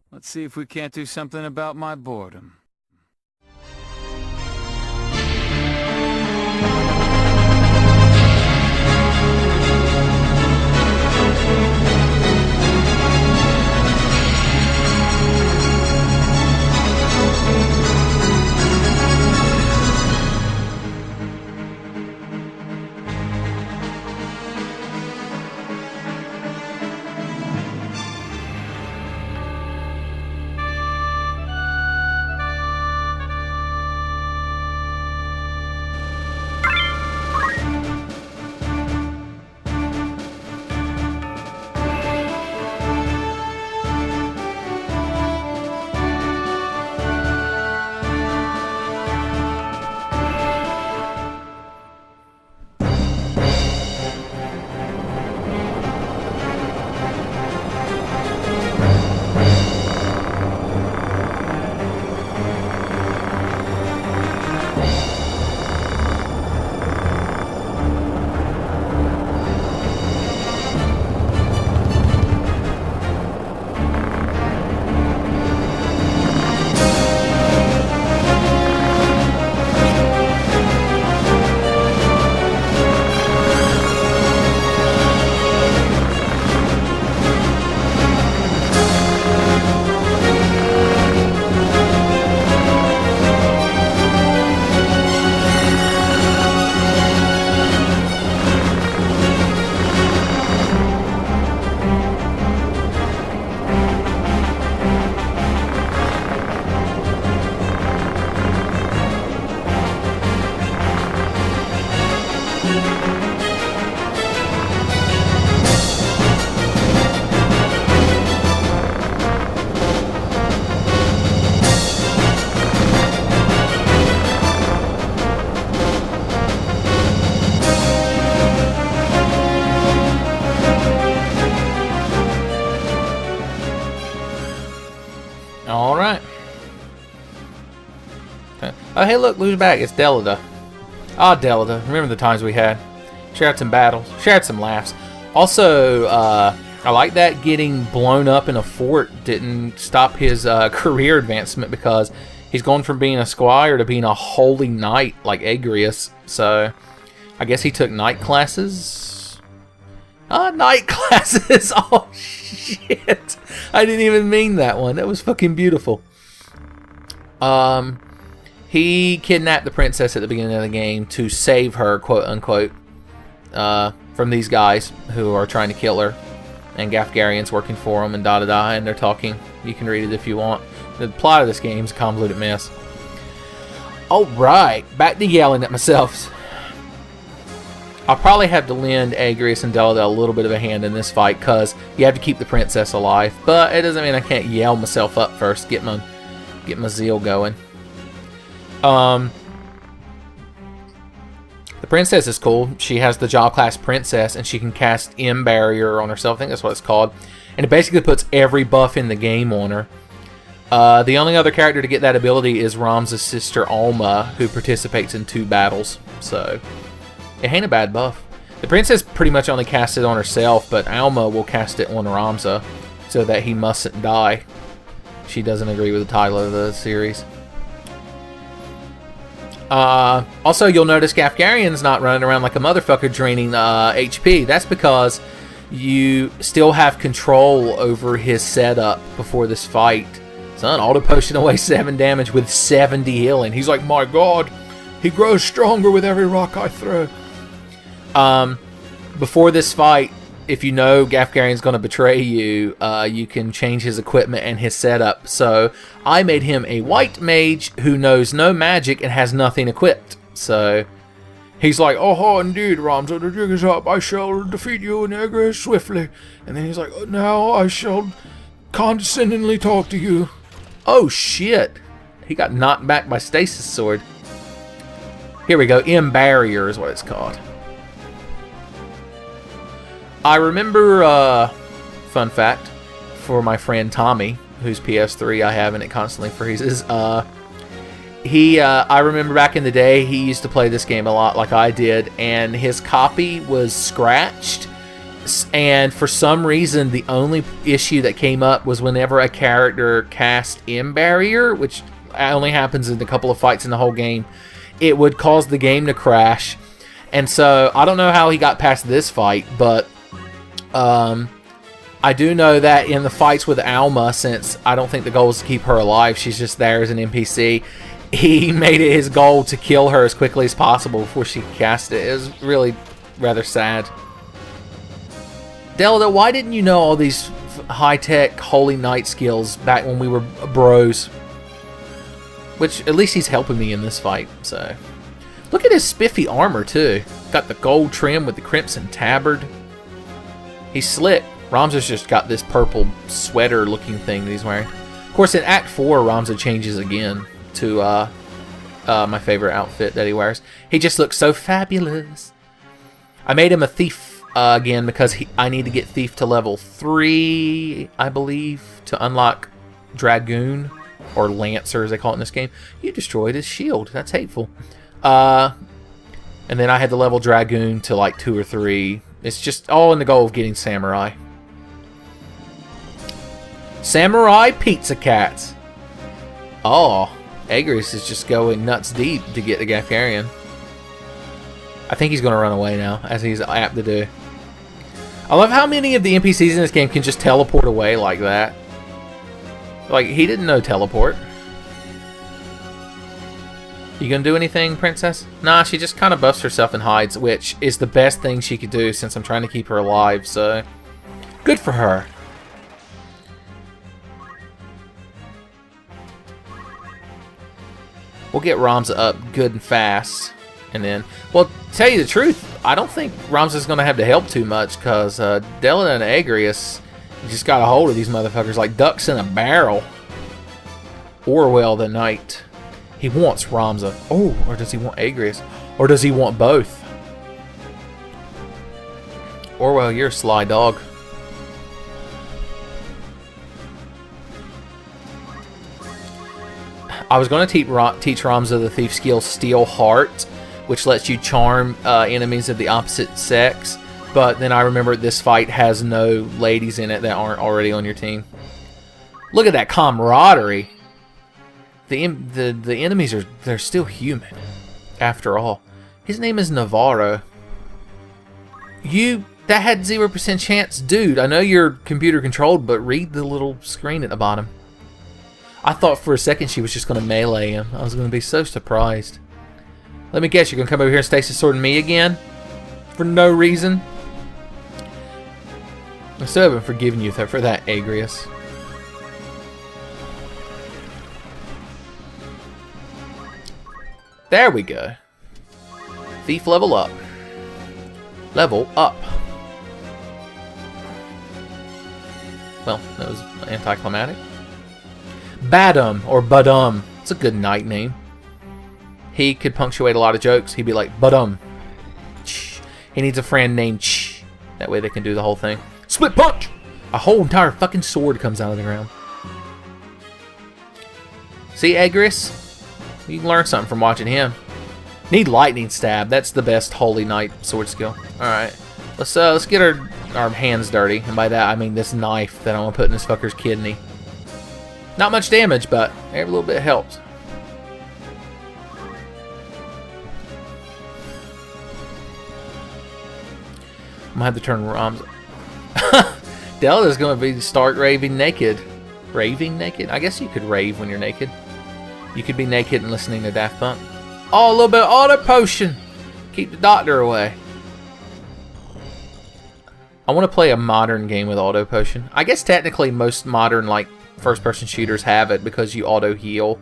Let's see if we can't do something about my boredom. Alright. Oh, hey, look, who's back? It's Delida. Ah, Delida. Remember the times we had. Shared some battles. Shared some laughs. Also, I like that getting blown up in a fort didn't stop his career advancement, because he's gone from being a squire to being a holy knight like Agrius. So, I guess he took knight classes. Knight classes! Oh, shit! I didn't even mean that one. That was fucking beautiful. He kidnapped the princess at the beginning of the game to save her, quote unquote, from these guys who are trying to kill her. And Gafgarian's working for them, and da-da-da, and they're talking. You can read it if you want. The plot of this game is a convoluted mess. Alright, back to yelling at myself. I'll probably have to lend Agrius and Delida a little bit of a hand in this fight, because you have to keep the princess alive. But it doesn't mean I can't yell myself up first, get my zeal going. The princess is cool. She has the Jaw class princess, and she can cast M barrier on herself. I think that's what it's called. And it basically puts every buff in the game on her. The only other character to get that ability is Ramza's sister Alma, who participates in 2 battles. So it ain't a bad buff. The princess pretty much only casts it on herself, but Alma will cast it on Ramza so that he mustn't die. She doesn't agree with the title of the series. Also, you'll notice Gafgarian's not running around like a motherfucker draining HP. That's because you still have control over his setup before this fight. Son, auto-potion away 7 damage with 70 healing. He's like, my god, he grows stronger with every rock I throw. Before this fight, if you know Gafgarian's going to betray you, you can change his equipment and his setup. So I made him a white mage who knows no magic and has nothing equipped. So he's like, oh, indeed, Ramza, the jig is up. I shall defeat you and Agrius swiftly. And then he's like, now I shall condescendingly talk to you. Oh, shit. He got knocked back by Stasis Sword. Here we go. M Barrier is what it's called. I remember, fun fact, for my friend Tommy, whose PS3 I have and it constantly freezes, I remember back in the day, he used to play this game a lot like I did, and his copy was scratched And for some reason, the only issue that came up was whenever a character cast M barrier, which only happens in a couple of fights in the whole game, it would cause the game to crash. And so I don't know how he got past this fight, but I do know that in the fights with Alma, since I don't think the goal is to keep her alive, she's just there as an NPC, he made it his goal to kill her as quickly as possible before she could cast it. It was really rather sad. Delta, why didn't you know all these high-tech Holy Knight skills back when we were bros? Which, at least he's helping me in this fight, so. Look at his spiffy armor, too. Got the gold trim with the crimson tabard. He's slick. Ramza's just got this purple sweater-looking thing that he's wearing. Of course, in Act 4, Ramza changes again to my favorite outfit that he wears. He just looks so fabulous. I made him a thief again because I need to get thief to level 3, I believe, to unlock Dragoon, or Lancer as they call it in this game. You destroyed his shield. That's hateful. And then I had to level Dragoon to like 2 or 3. It's just all in the goal of getting Samurai. Samurai Pizza Cats. Oh, Agrius is just going nuts deep to get the Gafgarian. I think he's going to run away now, as he's apt to do. I love how many of the NPCs in this game can just teleport away like that. Like, he didn't know teleport. You gonna do anything, Princess? Nah, she just kind of buffs herself and hides, which is the best thing she could do since I'm trying to keep her alive, so good for her. We'll get Ramza up good and fast. And then, well, to tell you the truth, I don't think Ramza's going to have to help too much, because Della and Agrius just got a hold of these motherfuckers like ducks in a barrel. Orwell the Knight. He wants Ramza. Oh, or does he want Agrius? Or does he want both? Orwell, you're a sly dog. I was going to teach Ramza the thief skill Steel Heart, which lets you charm enemies of the opposite sex. But then I remember this fight has no ladies in it that aren't already on your team. Look at that camaraderie. The enemies they're still human, after all. His name is Navarro. That had 0% chance. Dude, I know you're computer controlled, but read the little screen at the bottom. I thought for a second she was just going to melee him. I was going to be so surprised. Let me guess, you're going to come over here and stasis sword me again? For no reason? I still haven't forgiven you for that, Agrius. There we go. Thief level up. Level up. Well, that was anticlimactic. Badum, or Budum. It's a good knight name. He could punctuate a lot of jokes. He'd be like, Budum. He needs a friend named Ch. That way they can do the whole thing. Split punch! A whole entire fucking sword comes out of the ground. See, Agrius? You can learn something from watching him. Need lightning stab. That's the best Holy Knight sword skill. Alright. Let's get our hands dirty. And by that, I mean this knife that I'm going to put in this fucker's kidney. Not much damage, but every little bit helps. I'm going to have to turn Ramza. Delta's going to start raving naked. Raving naked? I guess you could rave when you're naked. You could be naked and listening to Daft Punk. Oh, a little bit of auto potion. Keep the doctor away. I want to play a modern game with auto potion. I guess technically most modern like first-person shooters have it because you auto heal.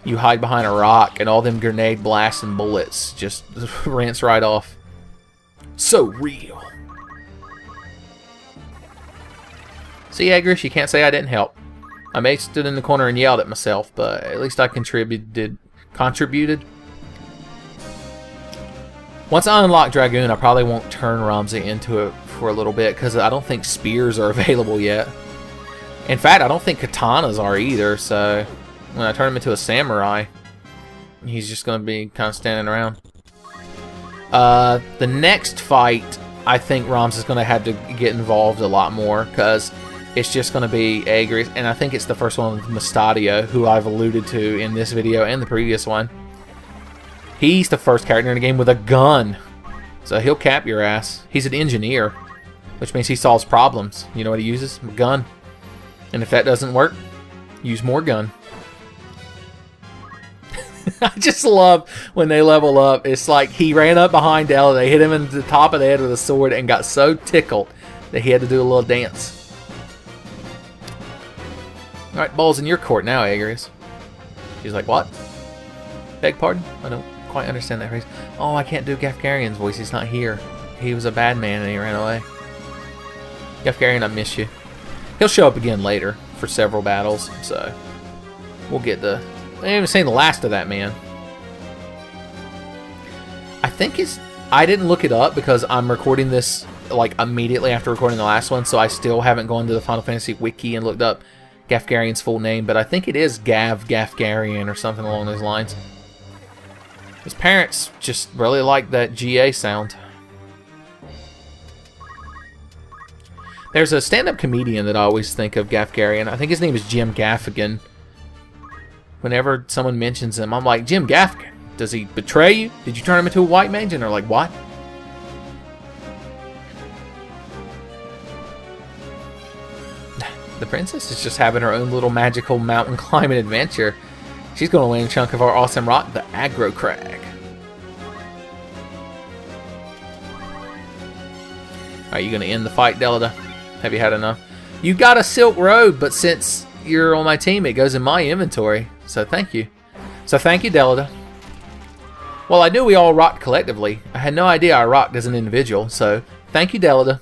You hide behind a rock and all them grenade blasts and bullets just rinse right off. So real. See, Agrius, you can't say I didn't help. I may have stood in the corner and yelled at myself, but at least I contributed. Once I unlock Dragoon, I probably won't turn Ramza into it for a little bit because I don't think spears are available yet. In fact, I don't think katanas are either, so when I turn him into a samurai, he's just going to be kind of standing around. The next fight, I think Ramza is going to have to get involved a lot more, because it's just going to be Agrias, and I think it's the first one with Mustadio, who I've alluded to in this video and the previous one. He's the first character in the game with a gun, so he'll cap your ass. He's an engineer, which means he solves problems. You know what he uses? A gun. And if that doesn't work, use more gun. I just love when they level up. It's like he ran up behind Della, they hit him in the top of the head with a sword, and got so tickled that he had to do a little dance. Alright, ball's in your court now, Agrias. He's like, what? Beg pardon? I don't quite understand that phrase. Oh, I can't do Gafgarian's voice. He's not here. He was a bad man and he ran away. Gafgarian, I miss you. He'll show up again later for several battles, so we'll get the... I haven't even seen the last of that man. I think it's... I didn't look it up because I'm recording this like immediately after recording the last one, so I still haven't gone to the Final Fantasy wiki and looked up Gafgarian's full name, but I think it is Gafgarian or something along those lines. His parents just really like that GA sound. There's a stand-up comedian that I always think of Gafgarian. I think his name is Jim Gaffigan. Whenever someone mentions him, I'm like, Jim Gaffigan, does he betray you? Did you turn him into a white mage? And they're like, what? The princess is just having her own little magical mountain climbing adventure. She's going to win a chunk of our awesome rock, the Aggro Crag. Alright, you going to end the fight, Delida? Have you had enough? You got a silk robe, but since you're on my team, it goes in my inventory. So thank you. So thank you, Delida. Well, I knew we all rocked collectively. I had no idea I rocked as an individual, so thank you, Delida.